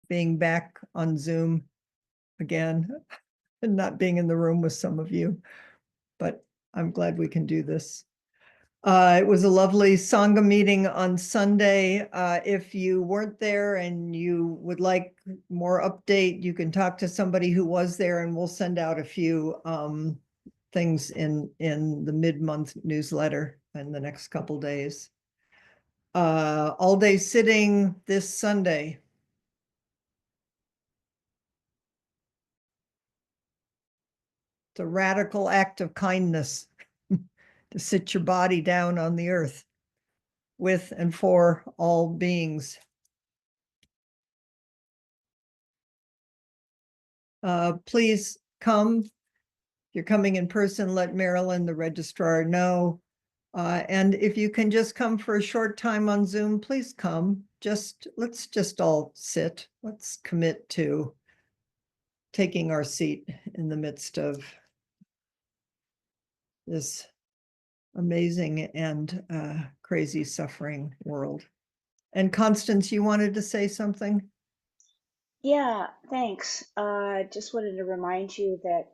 being back on Zoom again and not being in the room with some of you, but I'm glad we can do this. It was a lovely Sangha meeting on Sunday. If you weren't there and you would like more update, you can talk to somebody who was there, and we'll send out a few things in the mid-month newsletter in the next couple days. All day sitting this Sunday. It's a radical act of kindness to sit your body down on the earth with and for all beings. Please come. If you're coming in person, let Marilyn, the registrar, know. And if you can just come for a short time on Zoom, please come. Let's just all sit. Let's commit to taking our seat in the midst of this amazing and crazy suffering world. And Constance, you wanted to say something? Yeah, thanks. Just wanted to remind you that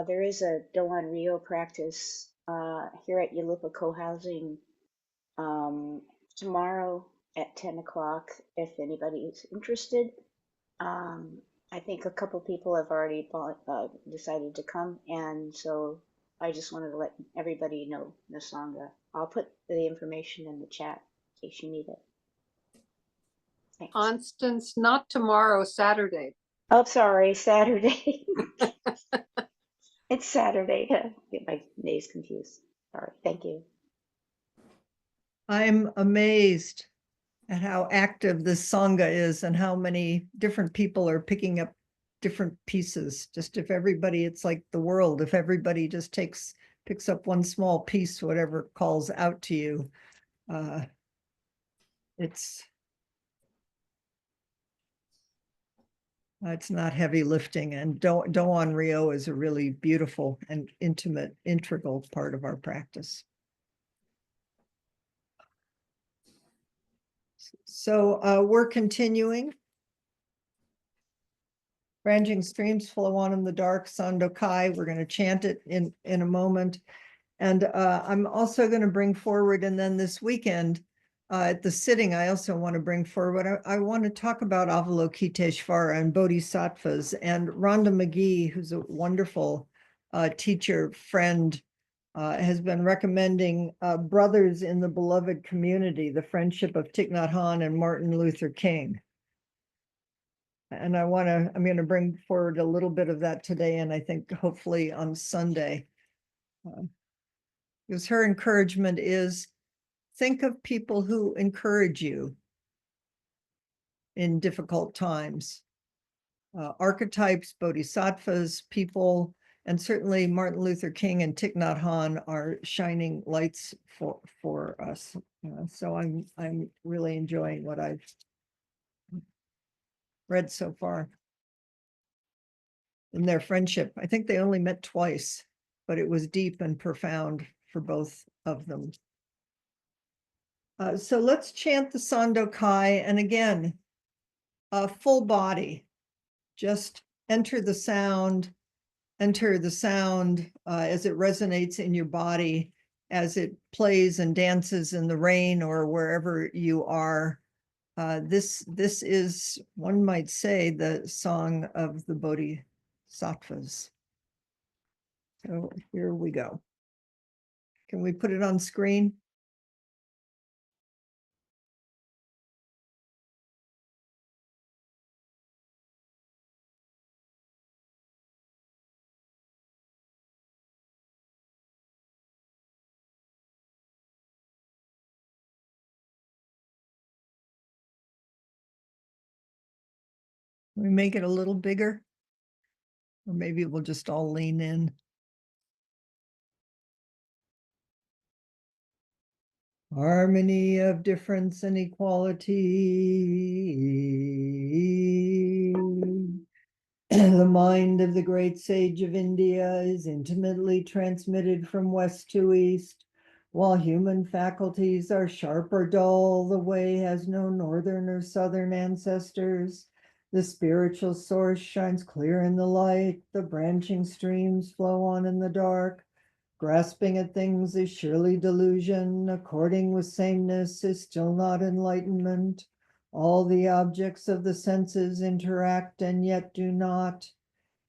there is a Doan Rio practice here at Yalupa Co-Housing tomorrow at 10 o'clock if anybody is interested. Um, I think a couple people have already decided to come, and so I just wanted to let everybody know, Nasanga. I'll put the information in the chat in case you need it. Thanks. Constance, not tomorrow, Saturday. Oh, sorry, Saturday. It's Saturday. Get my days confused. Sorry. Thank you. I'm amazed at how active this Sangha is and how many different people are picking up different pieces. Just if everybody, it's like the world, if everybody just picks up one small piece, whatever calls out to you, it's not heavy lifting. And Doan Rio is a really beautiful and intimate, integral part of our practice. So we're continuing. Ranging streams flow on in the dark, Sandokai. We're going to chant it in a moment. And I'm also going to bring forward, and then this weekend at the sitting, I also want to bring forward, I want to talk about Avalokiteshvara and Bodhisattvas. And Rhonda McGee, who's a wonderful teacher, friend, has been recommending Brothers in the Beloved Community, the friendship of Thich Nhat Hanh and Martin Luther King. And I'm going to bring forward a little bit of that today, and I think hopefully on Sunday. Because her encouragement is, think of people who encourage you in difficult times. Archetypes, bodhisattvas, people, and certainly Martin Luther King and Thich Nhat Hanh are shining lights for us. So I'm really enjoying what I've read so far in their friendship. I think they only met twice, but it was deep and profound for both of them. So let's chant the Sandokai, and again, full body. Just enter the sound as it resonates in your body, as it plays and dances in the rain or wherever you are. This is, one might say, the song of the Bodhisattvas. So here we go. Can we put it on screen? We make it a little bigger, or maybe we'll just all lean in. Harmony of difference and equality. The mind of the great sage of India is intimately transmitted from west to east. While human faculties are sharp or dull, the way has no northern or southern ancestors. The spiritual source shines clear in the light. The branching streams flow on in the dark. Grasping at things is surely delusion. According with sameness is still not enlightenment. All the objects of the senses interact and yet do not.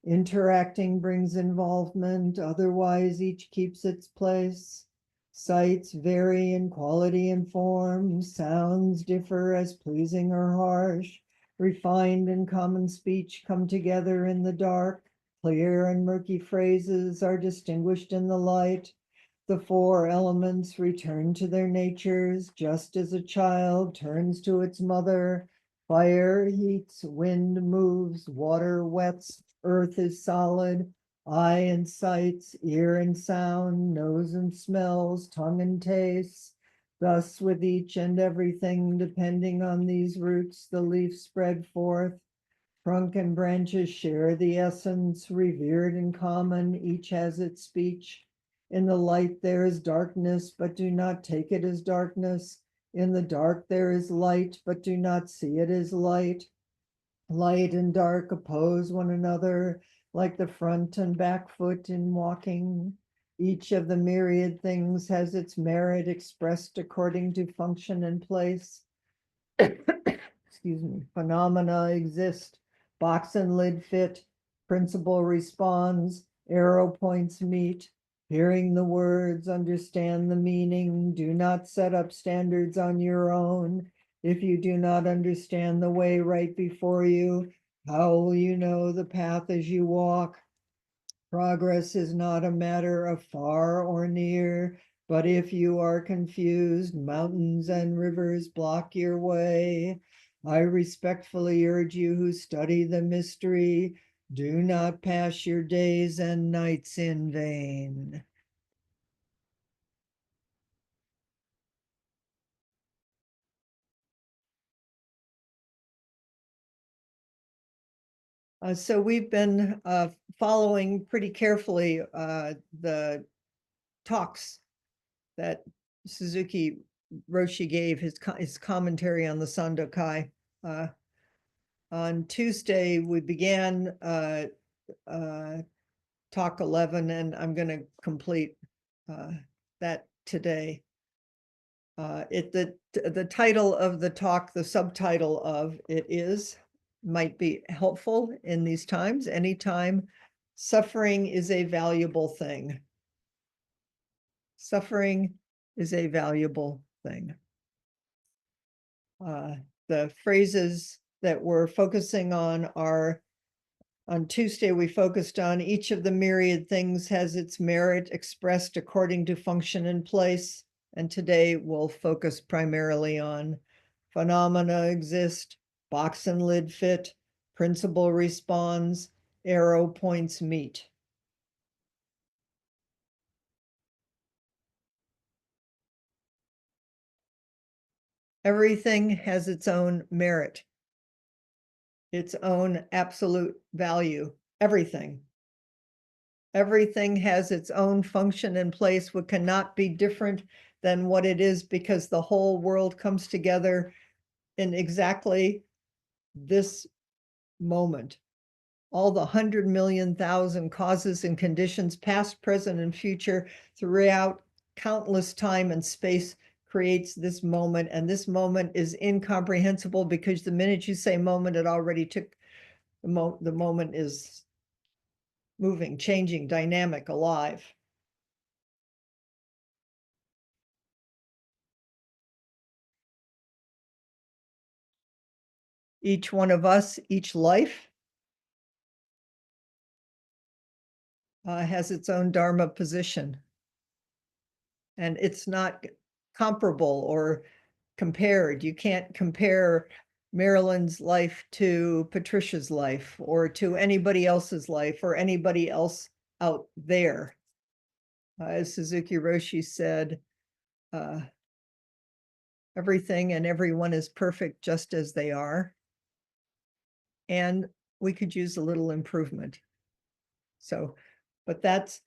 Interacting brings involvement, otherwise each keeps its place. Sights vary in quality and form, sounds differ as pleasing or harsh. Refined and common speech come together in the dark. Clear and murky phrases are distinguished in the light. The four elements return to their natures, just as a child turns to its mother. Fire heats, wind moves, water wets, earth is solid, eye and sights, ear and sound, nose and smells, tongue and tastes. Thus with each and everything, depending on these roots, the leaf spread forth. Trunk and branches share the essence, revered in common, each has its speech. In the light there is darkness, but do not take it as darkness. In the dark there is light, but do not see it as light. Light and dark oppose one another, like the front and back foot in walking. Each of the myriad things has its merit expressed according to function and place. Excuse me. Phenomena exist. Box and lid fit. Principle responds. Arrow points meet. Hearing the words, understand the meaning. Do not set up standards on your own. If you do not understand the way right before you, how will you know the path as you walk? Progress is not a matter of far or near, but if you are confused, mountains and rivers block your way. I respectfully urge you who study the mystery, do not pass your days and nights in vain. So we've been following pretty carefully the talks that Suzuki Roshi gave, his commentary on the Sandokai. On Tuesday, we began talk 11, and I'm going to complete that today. The title of the talk, the subtitle of it might be helpful in these times. Anytime suffering is a valuable thing. Suffering is a valuable thing. The phrases that we're focusing on are, on Tuesday, we focused on each of the myriad things has its merit expressed according to function and place. And today we'll focus primarily on phenomena exist, box and lid fit, principle responds, arrow points meet. Everything has its own merit, its own absolute value, everything. Everything has its own function and place, what cannot be different than what it is, because the whole world comes together in exactly this moment. All the 100,000,000 causes and conditions, past, present, and future, throughout countless time and space, creates this moment. And this moment is incomprehensible because the minute you say moment, it already took, the moment is moving, changing, dynamic, alive. Each one of us, each life has its own Dharma position. And it's not comparable or compared. You can't compare Marilyn's life to Patricia's life or to anybody else's life or anybody else out there. As Suzuki Roshi said, everything and everyone is perfect just as they are. And we could use a little improvement. So, but that's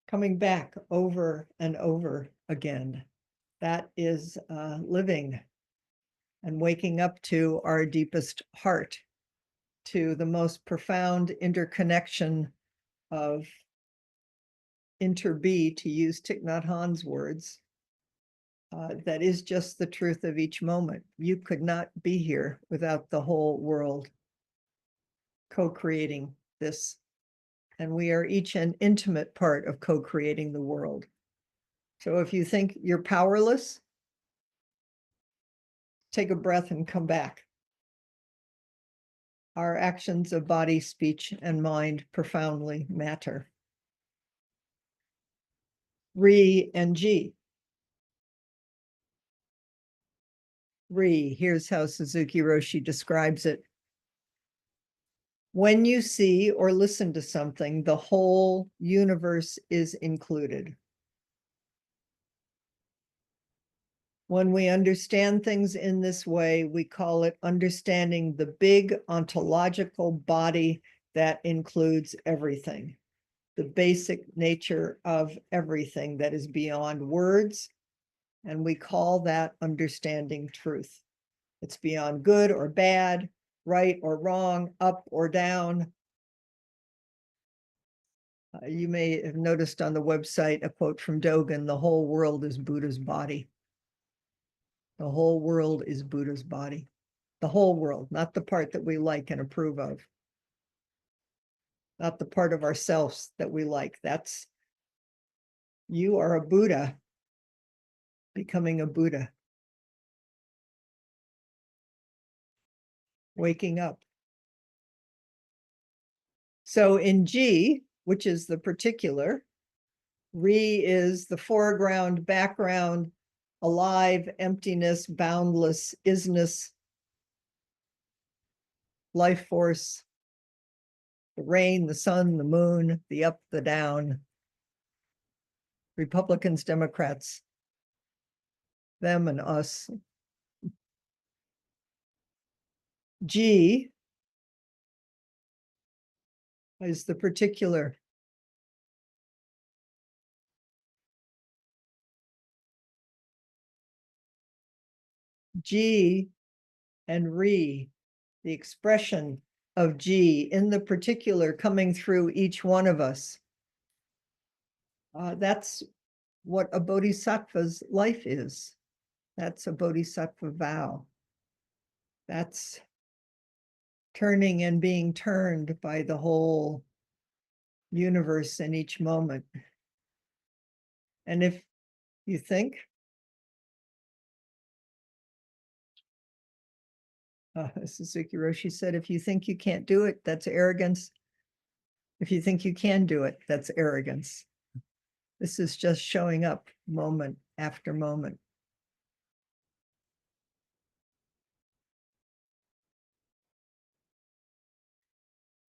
coming back over and over again. That is living and waking up to our deepest heart. to the most profound interconnection of inter-be, to use Thich Nhat Hanh's words, that is just the truth of each moment. You could not be here without the whole world co-creating this. And we are each an intimate part of co-creating the world. So if you think you're powerless, take a breath and come back. Our actions of body, speech, and mind profoundly matter. Re and G. Re, here's how Suzuki Roshi describes it. When you see or listen to something, the whole universe is included. When we understand things in this way, we call it understanding the big ontological body that includes everything, the basic nature of everything that is beyond words, and we call that understanding truth. It's beyond good or bad, right or wrong, up or down. You may have noticed on the website a quote from Dogen, the whole world is Buddha's body. The whole world is Buddha's body. The whole world, not the part that we like and approve of. Not the part of ourselves that we like. That's, you are a Buddha becoming a Buddha. Waking up. So in G, which is the particular, Re is the foreground, background, alive, emptiness, boundless, isness, life force, the rain, the sun, the moon, the up, the down, Republicans, Democrats, them and us. G is the particular. G and Re, the expression of G in the particular coming through each one of us. That's what a bodhisattva's life is. That's a bodhisattva vow. That's turning and being turned by the whole universe in each moment. And if you think, Suzuki Roshi said, if you think you can't do it, that's arrogance. If you think you can do it, that's arrogance. This is just showing up moment after moment.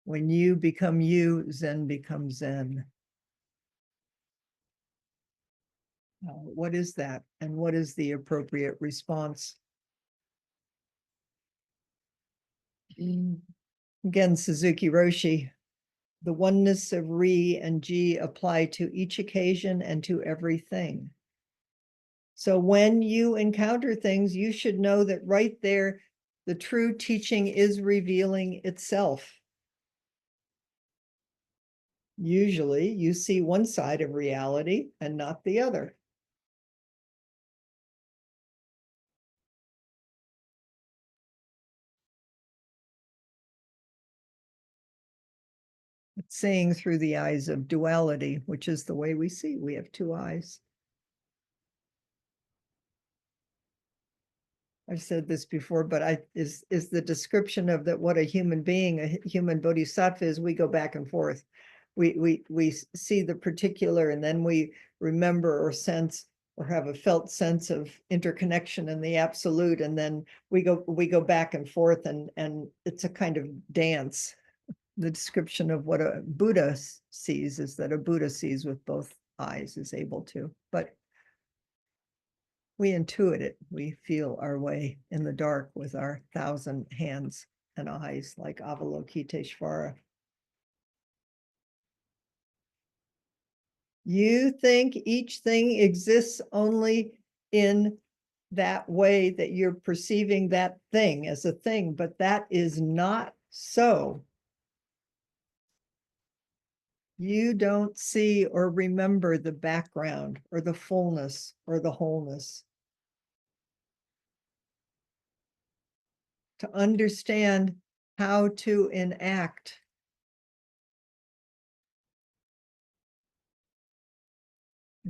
When you become you, Zen becomes Zen. What is that? And what is the appropriate response? Again, Suzuki Roshi, the oneness of Re and G apply to each occasion and to everything. So when you encounter things, you should know that right there, the true teaching is revealing itself. Usually you see one side of reality and not the other. It's seeing through the eyes of duality, which is the way we see. We have two eyes. I've said this before, but is the description of that what a human being, a human bodhisattva is, we go back and forth. We see the particular, and then we remember or sense or have a felt sense of interconnection in the absolute, and then we go back and forth, and it's a kind of dance. The description of what a Buddha sees is that a Buddha sees with both eyes, is able to, but we intuit it. We feel our way in the dark with our 1,000 hands and eyes, like Avalokiteshvara. You think each thing exists only in that way that you're perceiving that thing as a thing, but that is not So you don't see or remember the background or the fullness or the wholeness. To understand how to enact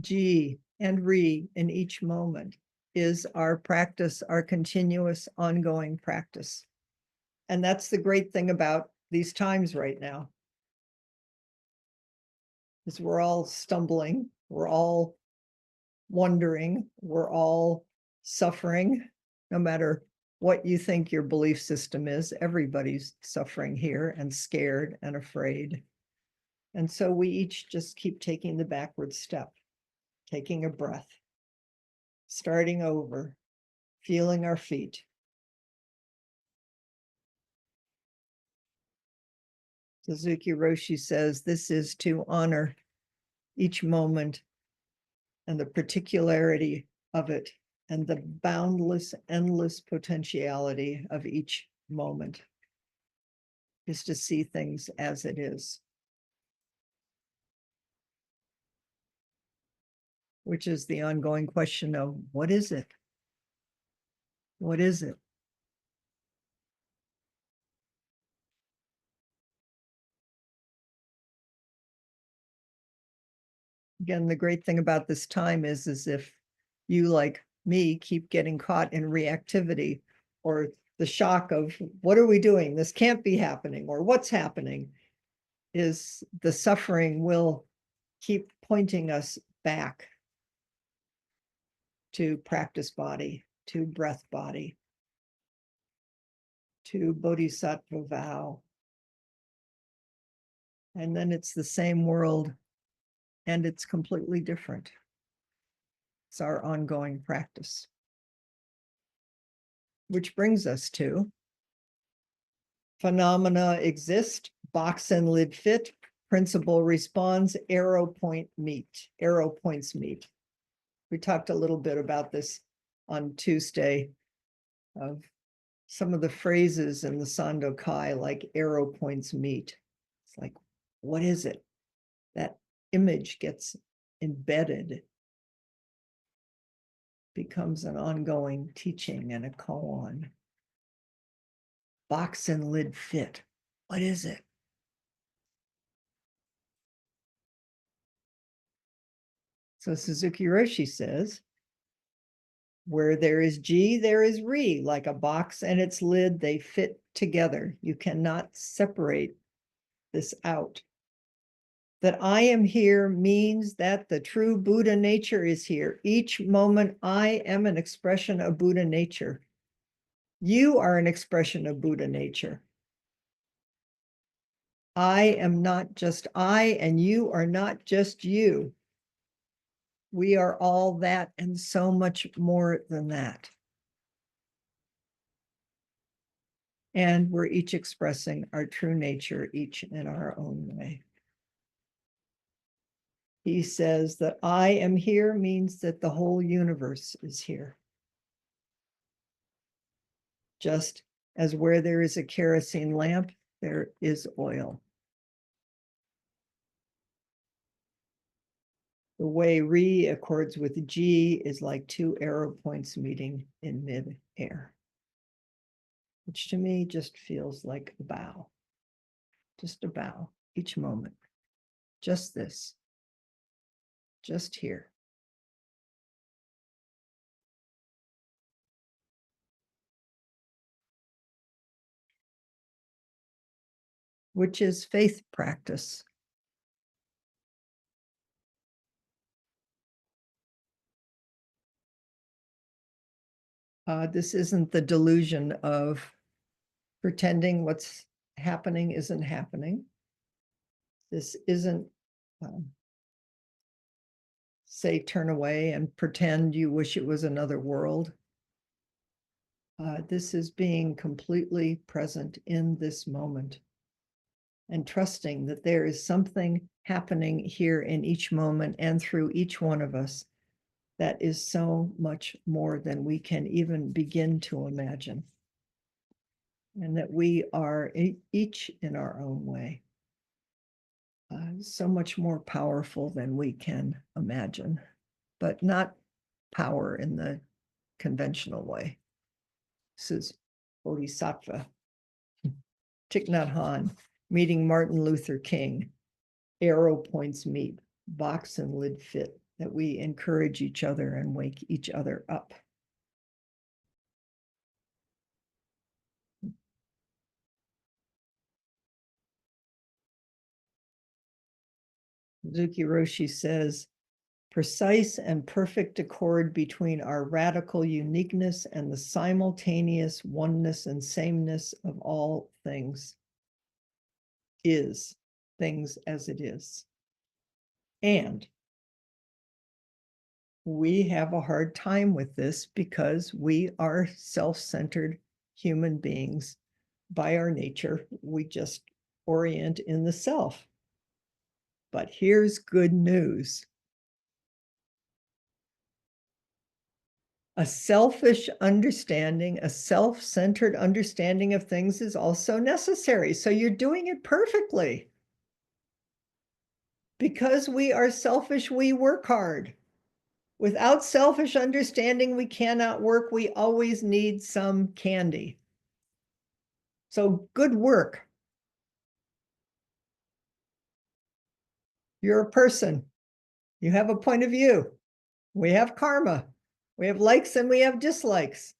G and Re in each moment is our practice, our continuous ongoing practice. And that's the great thing about these times right now. Is we're all stumbling, we're all wondering, we're all suffering, no matter what you think your belief system is, everybody's suffering here and scared and afraid. And so we each just keep taking the backward step, taking a breath, starting over, feeling our feet. Suzuki Roshi says this is to honor each moment and the particularity of it and the boundless, endless potentiality of each moment is to see things as it is, which is the ongoing question of what is it? What is it? Again, the great thing about this time is if you, like me, keep getting caught in reactivity or the shock of what are we doing? This can't be happening, or what's happening, is the suffering will keep pointing us back to practice body, to breath body, to bodhisattva vow. And then it's the same world and it's completely different. It's our ongoing practice. Which brings us to phenomena exist, box and lid fit, principle responds, arrow points meet. We talked a little bit about this on Tuesday of some of the phrases in the Sandokai, like arrow points meet. It's like, what is it? That image gets embedded, becomes an ongoing teaching and a koan. Box and lid fit. What is it? So Suzuki Roshi says, where there is G, there is Re, like a box and its lid, they fit together. You cannot separate this out. That I am here means that the true Buddha nature is here. Each moment I am an expression of Buddha nature. You are an expression of Buddha nature. I am not just I, and you are not just you. We are all that and so much more than that. And we're each expressing our true nature, each in our own way. He says that I am here means that the whole universe is here. Just as where there is a kerosene lamp, there is oil. The way Re accords with G is like two arrow points meeting in mid-air, which to me just feels like a bow. Just a bow each moment. Just this. Just here. Which is faith practice. This isn't the delusion of pretending what's happening isn't happening. This isn't, say, turn away and pretend you wish it was another world. This is being completely present in this moment and trusting that there is something happening here in each moment and through each one of us that is so much more than we can even begin to imagine. and that we are each in our own way so much more powerful than we can imagine, but not power in the conventional way. This is Bodhisattva, Thich Nhat Hanh, meeting Martin Luther King, arrow points meet, box and lid fit, that we encourage each other and wake each other up. Suzuki Roshi says, precise and perfect accord between our radical uniqueness and the simultaneous oneness and sameness of all things is things as it is. And we have a hard time with this because we are self-centered human beings by our nature. We just orient in the self. But here's good news. A selfish understanding, a self-centered understanding of things is also necessary. So you're doing it perfectly. Because we are selfish, we work hard. Without selfish understanding, we cannot work. We always need some candy. So good work. You're a person. You have a point of view. We have karma. We have likes and we have dislikes.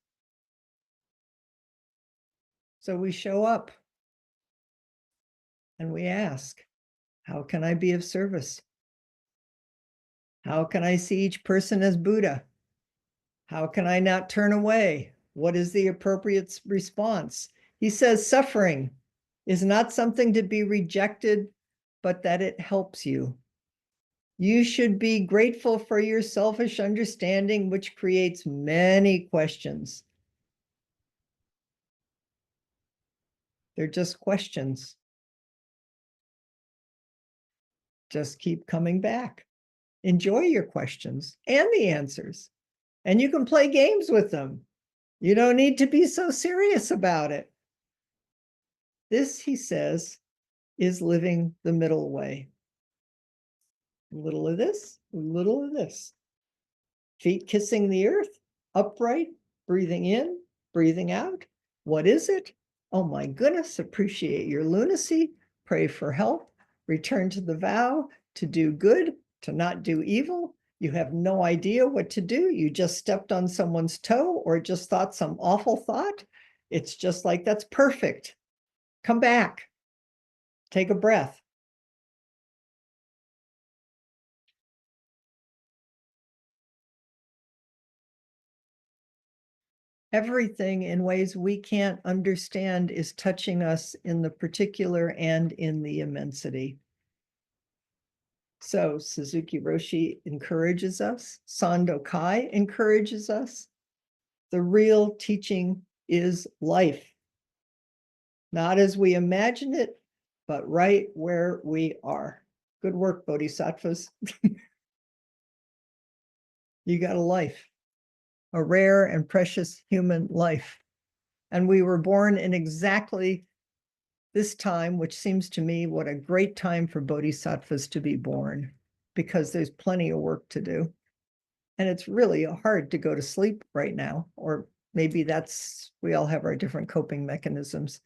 So we show up and we ask, how can I be of service? How can I see each person as Buddha? How can I not turn away? What is the appropriate response? He says suffering is not something to be rejected, but that it helps you. You should be grateful for your selfish understanding, which creates many questions. They're just questions. Just keep coming back. Enjoy your questions and the answers. And you can play games with them. You don't need to be so serious about it. This, he says, is living the middle way. A little of this, a little of this. Feet kissing the earth, upright, breathing in, breathing out. What is it? Oh my goodness, appreciate your lunacy, pray for help, return to the vow, to do good, to not do evil. You have no idea what to do. You just stepped on someone's toe or just thought some awful thought. It's just like, that's perfect. Come back. Take a breath. Everything in ways we can't understand is touching us in the particular and in the immensity. So Suzuki Roshi encourages us. Sandokai encourages us. The real teaching is life. Not as we imagine it, but right where we are. Good work, Bodhisattvas. You got a life, a rare and precious human life. And we were born in exactly this time, which seems to me what a great time for bodhisattvas to be born, because there's plenty of work to do. And it's really hard to go to sleep right now, or maybe that's, we all have our different coping mechanisms.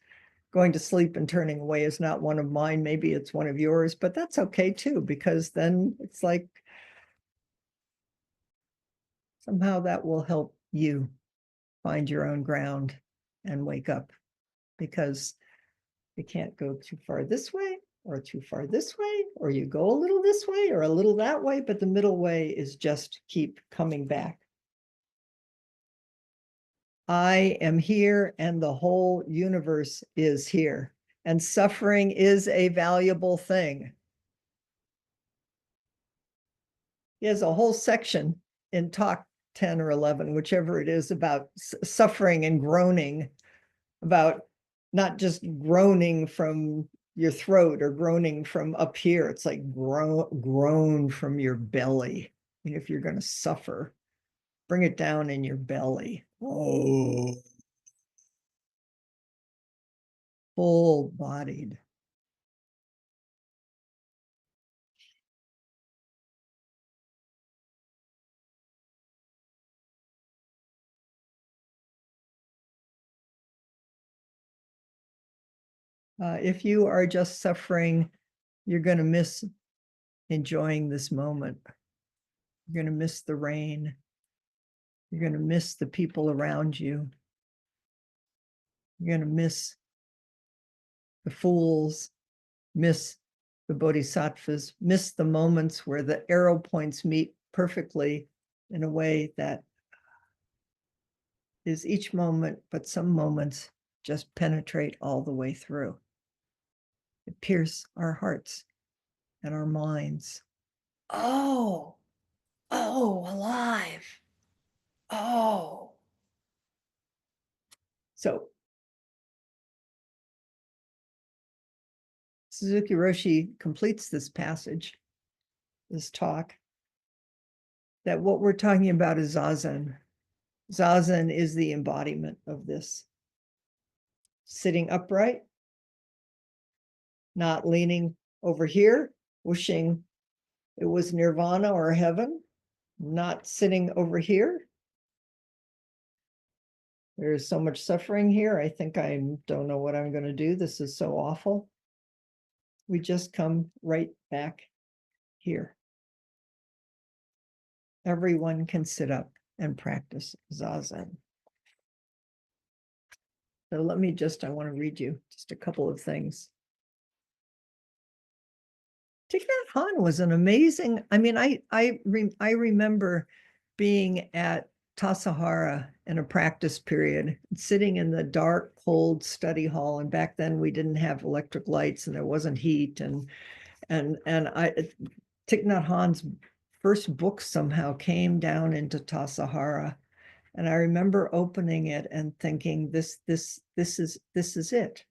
Going to sleep and turning away is not one of mine. Maybe it's one of yours, but that's okay too, because then it's like somehow that will help you find your own ground and wake up, because you can't go too far this way or too far this way, or you go a little this way or a little that way, but the middle way is just keep coming back. I am here and the whole universe is here, and suffering is a valuable thing. He has a whole section in talk 10 or 11, whichever it is, about suffering and groaning, about not just groaning from your throat or groaning from up here. It's like groan from your belly. And if you're going to suffer, bring it down in your belly. Oh. full-bodied. If you are just suffering, you're going to miss enjoying this moment. You're going to miss the rain. You're going to miss the people around you. You're going to miss the fools, miss the bodhisattvas, miss the moments where the arrow points meet perfectly in a way that is each moment, but some moments just penetrate all the way through. It pierces our hearts and our minds. Oh, alive. Oh. So Suzuki Roshi completes this passage, this talk, that what we're talking about is Zazen. Zazen is the embodiment of this. Sitting upright, not leaning over here, wishing it was nirvana or heaven, not sitting over here. There's so much suffering here. I think I don't know what I'm going to do. This is so awful. We just come right back here. Everyone can sit up and practice Zazen. So let me I want to read you just a couple of things. Thich Nhat Hanh was an amazing, I remember being at Tassajara in a practice period, sitting in the dark, cold study hall. And back then we didn't have electric lights and there wasn't heat. And Thich Nhat Hanh's first book somehow came down into Tassajara. And I remember opening it and thinking, this is it.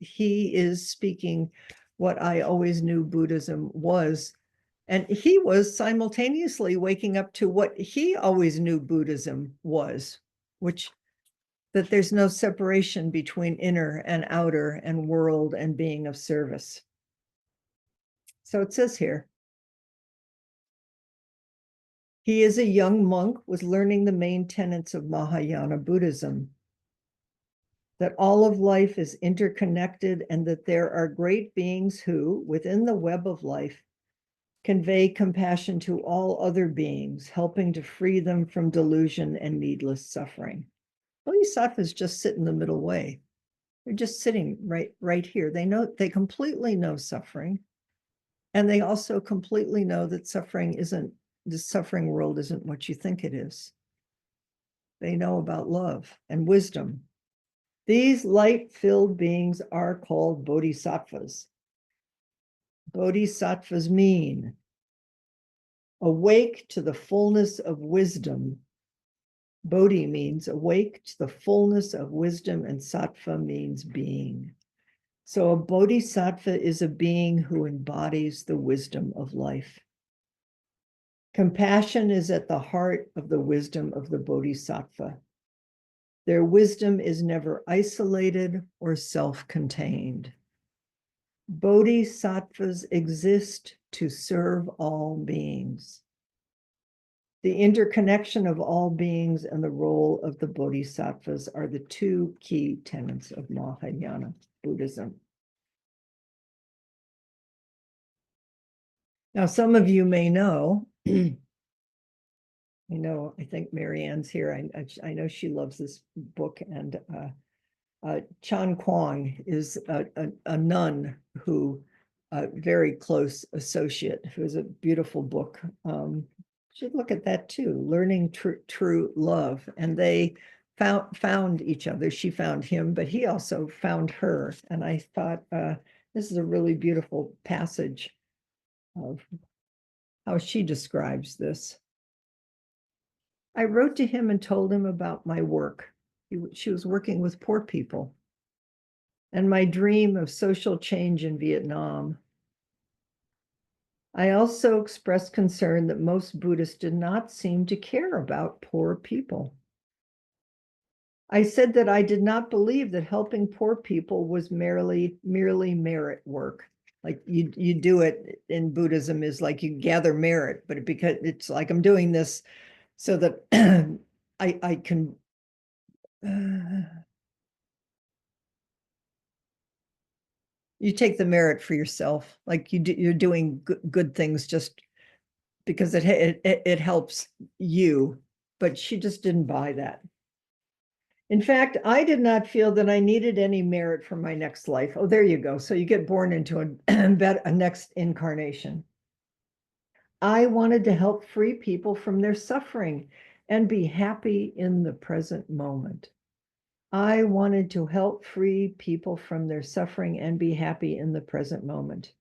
He is speaking what I always knew Buddhism was. And he was simultaneously waking up to what he always knew Buddhism was, which that there's no separation between inner and outer and world and being of service. So it says here, he is a young monk, was learning the main tenets of Mahayana Buddhism, that all of life is interconnected and that there are great beings who, within the web of life, convey compassion to all other beings, helping to free them from delusion and needless suffering. Bodhisattvas just sit in the middle way. They're just sitting right here. They completely know suffering. And they also completely know that the suffering world isn't what you think it is. They know about love and wisdom. These light-filled beings are called bodhisattvas. Bodhisattvas mean awake to the fullness of wisdom. Bodhi means awake to the fullness of wisdom, and sattva means being. So a bodhisattva is a being who embodies the wisdom of life. Compassion is at the heart of the wisdom of the bodhisattva. Their wisdom is never isolated or self-contained. Bodhisattvas exist to serve all beings. The interconnection of all beings and the role of the bodhisattvas are the two key tenets of Mahayana Buddhism. Now, some of you may know, I think Marianne's here. I know she loves this book, and Chan Kwong is a nun who, a very close associate, who has a beautiful book. Should look at that too, Learning True Love. And they found each other. She found him, but he also found her. And I thought this is a really beautiful passage of how she describes this. I wrote to him and told him about my work. She was working with poor people and my dream of social change in Vietnam. I also expressed concern that most Buddhists did not seem to care about poor people. I said that I did not believe that helping poor people was merely merit work. Like you do it in Buddhism is like you gather merit, but because it's like I'm doing this so that I can you take the merit for yourself. Like you're doing good things just because it helps you. But she just didn't buy that. In fact, I did not feel that I needed any merit for my next life. Oh, there you go. So you get born into a next incarnation. I wanted to help free people from their suffering and be happy in the present moment. I wanted to help free people from their suffering and be happy in the present moment.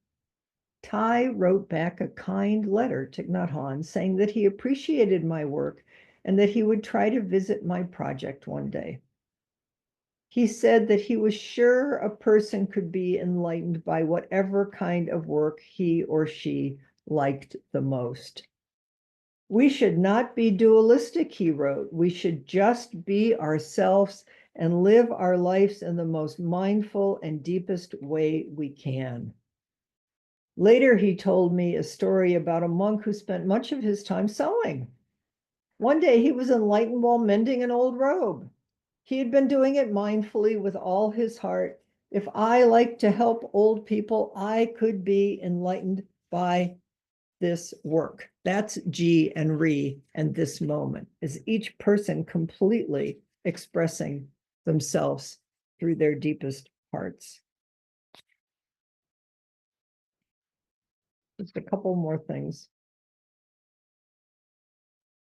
Tai wrote back a kind letter to Nhat Hanh saying that he appreciated my work and that he would try to visit my project one day. He said that he was sure a person could be enlightened by whatever kind of work he or she liked the most. We should not be dualistic, he wrote. We should just be ourselves and live our lives in the most mindful and deepest way we can. Later, he told me a story about a monk who spent much of his time sewing. One day, he was enlightened while mending an old robe. He had been doing it mindfully with all his heart. If I like to help old people, I could be enlightened by this work. That's Ji and Ri, and this moment is each person completely expressing themselves through their deepest hearts. Just a couple more things.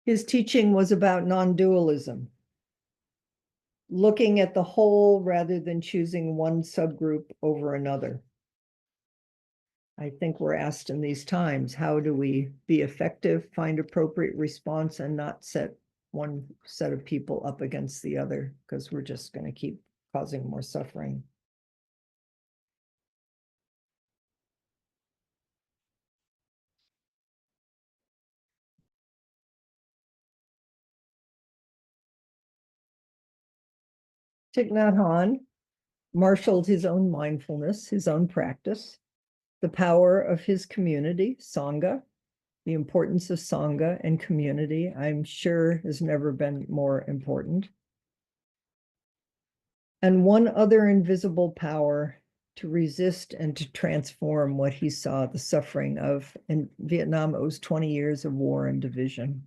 His teaching was about non-dualism, looking at the whole rather than choosing one subgroup over another. I think we're asked in these times, how do we be effective, find appropriate response, and not set one set of people up against the other, because we're just going to keep causing more suffering. Thich Nhat Hanh marshaled his own mindfulness, his own practice, the power of his community, Sangha, the importance of Sangha and community, I'm sure has never been more important. And one other invisible power to resist and to transform what he saw the suffering of. In Vietnam, it was 20 years of war and division.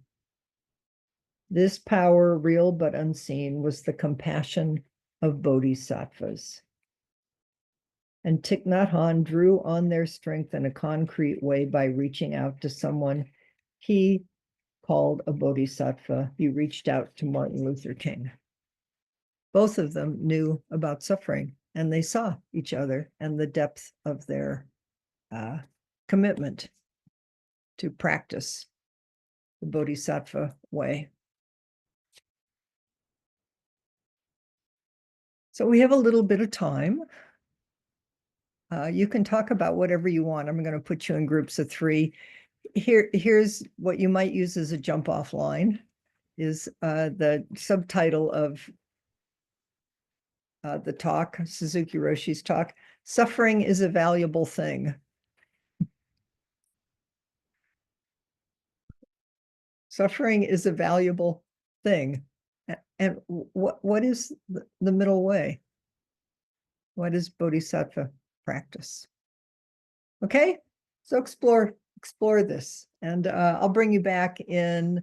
This power, real but unseen, was the compassion of bodhisattvas. And Thich Nhat Hanh drew on their strength in a concrete way by reaching out to someone he called a bodhisattva. He reached out to Martin Luther King. Both of them knew about suffering, and they saw each other and the depth of their commitment to practice the bodhisattva way. So we have a little bit of time. You can talk about whatever you want. I'm going to put you in groups of 3. Here's what you might use as a jump off line is the subtitle of the talk, Suzuki Roshi's talk, Suffering is a Valuable Thing. Suffering is a valuable thing. And what is the middle way? What is bodhisattva practice? Okay, so explore this. And I'll bring you back in